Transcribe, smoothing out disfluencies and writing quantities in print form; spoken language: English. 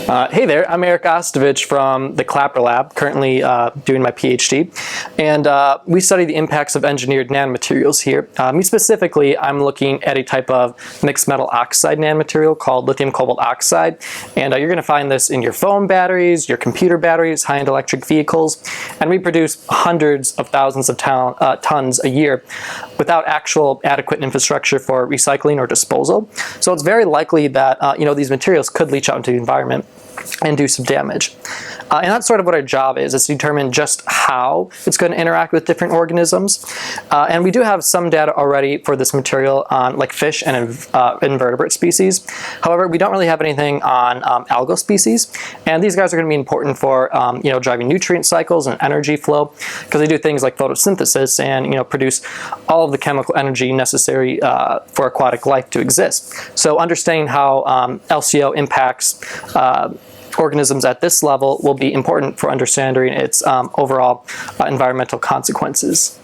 Hey there, I'm Eric Ostovich from the Clapper Lab, currently doing my PhD, and we study the impacts of engineered nanomaterials here. Me specifically, I'm looking at a type of mixed metal oxide nanomaterial called lithium cobalt oxide, and you're going to find this in your phone batteries, your computer batteries, high-end electric vehicles, and we produce hundreds of thousands of tons a year without actual adequate infrastructure for recycling or disposal. So it's very likely that these materials could leach out into the environment and do some damage. And that's sort of what our job is to determine just how it's going to interact with different organisms. And we do have some data already for this material on like fish and invertebrate species. However, we don't really have anything on algal species. And these guys are going to be important for driving nutrient cycles and energy flow, because they do things like photosynthesis and produce all of the chemical energy necessary for aquatic life to exist. So understanding how LCO impacts organisms at this level will be important for understanding its overall environmental consequences.